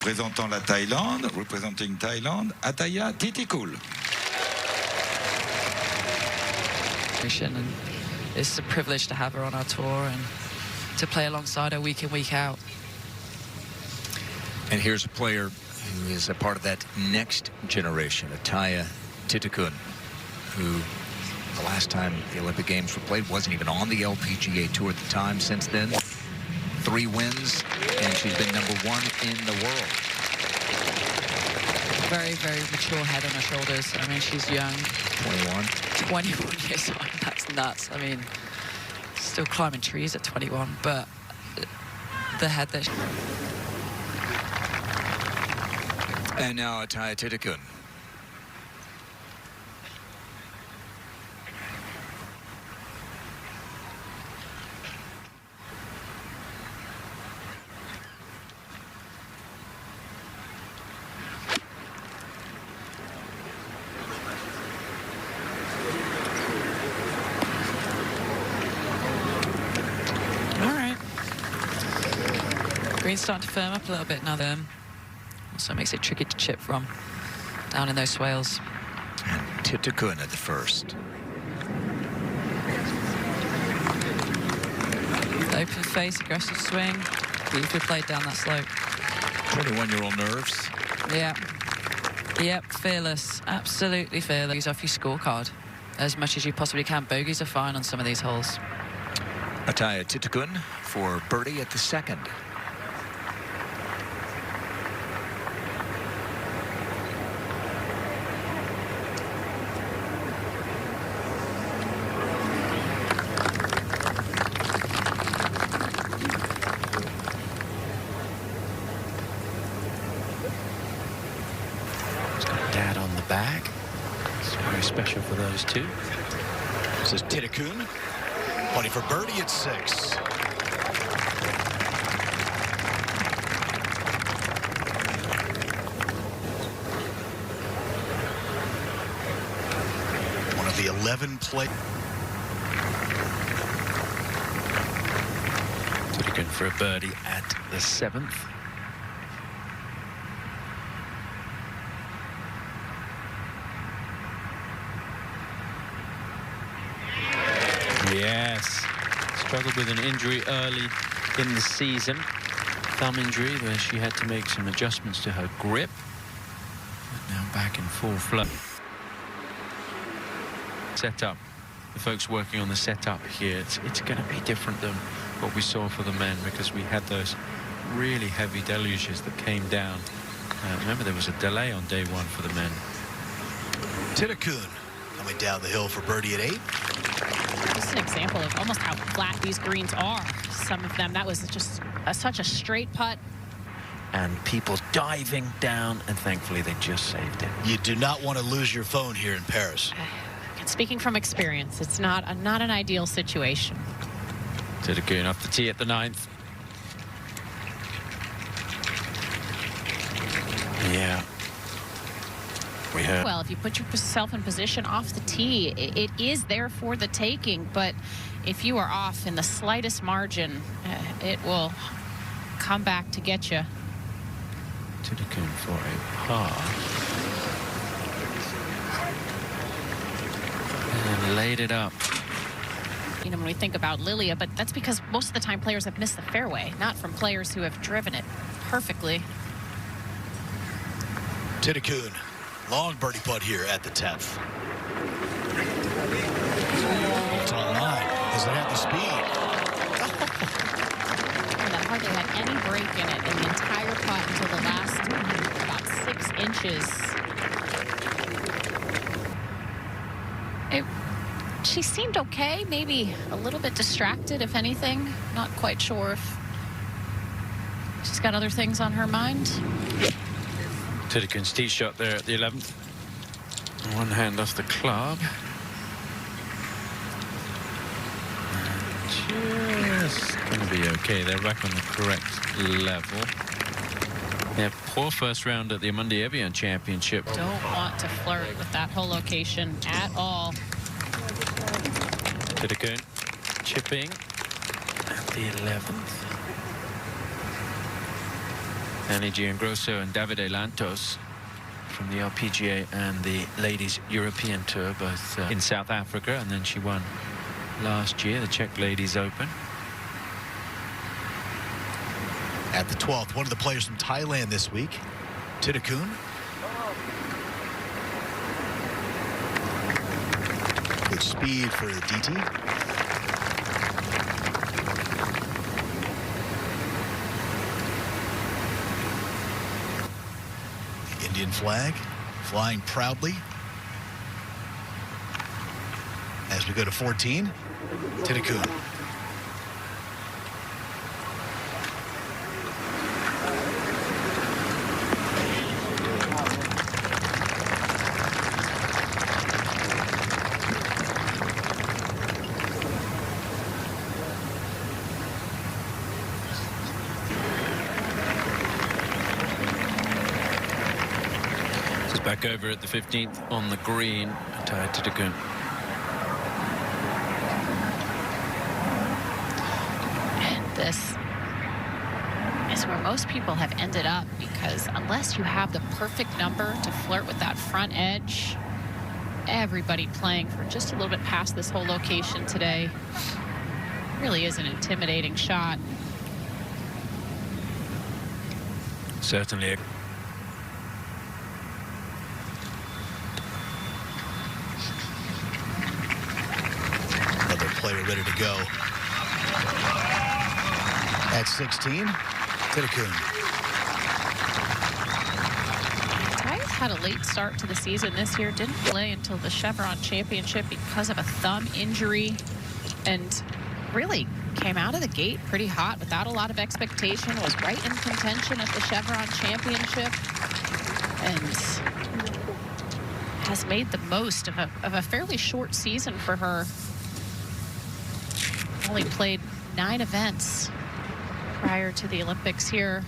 Présentant la Thaïlande, representing Thailand, Atthaya, Thitikul. And it's a privilege to have her on our tour and to play alongside her week in, week out. And here's a player who is a part of that next generation, Atthaya, Thitikul, who the last time the Olympic Games were played wasn't even on the LPGA Tour at the time. Since then, 3 wins, and she's been #1 in the world. Very, very mature head on her shoulders. I mean, she's young. 21. 21 years old. That's nuts. I mean, still climbing trees at 21, but the head that... And now Atthaya Thitikul. Green's starting to firm up a little bit now then. Also makes it tricky to chip from down in those swales. And Thitikul at the first. Open face, aggressive swing. Beautifully played down that slope. 21-year-old nerves. Yeah. Yep, fearless. Absolutely fearless. Use off your scorecard as much as you possibly can. Bogeys are fine on some of these holes. Atthaya Thitikul for birdie at the second. Dad on the back. It's very special for those two. This is Thitikul. Putting for birdie at 6. One of the 11 play. Thitikul for a birdie at the 7th. Yes, struggled with an injury early in the season. Thumb injury where she had to make some adjustments to her grip. But now back in full flow. Setup. The folks working on the setup here, it's going to be different than what we saw for the men because we had those really heavy deluges that came down. Remember, there was a delay on day 1 for the men. Thitikul coming down the hill for birdie at 8. This is an example of almost how flat these greens are. Some of them, that was just such a straight putt. And people diving down, and thankfully they just saved it. You do not want to lose your phone here in Paris. Speaking from experience, it's not an ideal situation. Thitikul off the tee at the 9th. Yeah. We heard. Well, if you put yourself in position off the tee, it is there for the taking. But if you are off in the slightest margin, it will come back to get you. Thitikul for a par. And laid it up. You know, when we think about Lilia, but that's because most of the time players have missed the fairway, not from players who have driven it perfectly. Thitikul, long birdie putt here at the 10th. It's on line. Does it have the speed? And that hardly had any break in it in the entire putt until the last about 6 inches. She seemed okay, maybe a little bit distracted, if anything. Not quite sure if she's got other things on her mind. Thitikul's tee shot there at the 11th. One hand off the club. Just going to be okay. They're back on the correct level. Yeah, poor first round at the Amundi Evian Championship. Don't want to flirt with that whole location at all. Thitikul chipping at the 11th. Annie Giangrosso and Davide Lantos from the LPGA and the Ladies European Tour, both in South Africa, and then she won last year the Czech Ladies Open. At the 12th, one of the players from Thailand this week, Thitikul. Good speed for the DT. The Indian flag flying proudly. As we go to 14, Thitikul. Back over at the 15th on the green, Atthaya Thitikul. And this is where most people have ended up, because unless you have the perfect number to flirt with that front edge, everybody playing for just a little bit past this whole location today really is an intimidating shot. Certainly. Player ready to go. At 16, Thitikul. Atthaya had a late start to the season this year. Didn't play until the Chevron Championship because of a thumb injury, and really came out of the gate pretty hot without a lot of expectation. Was right in contention at the Chevron Championship, and has made the most of a fairly short season for her. Only played 9 events prior to the Olympics here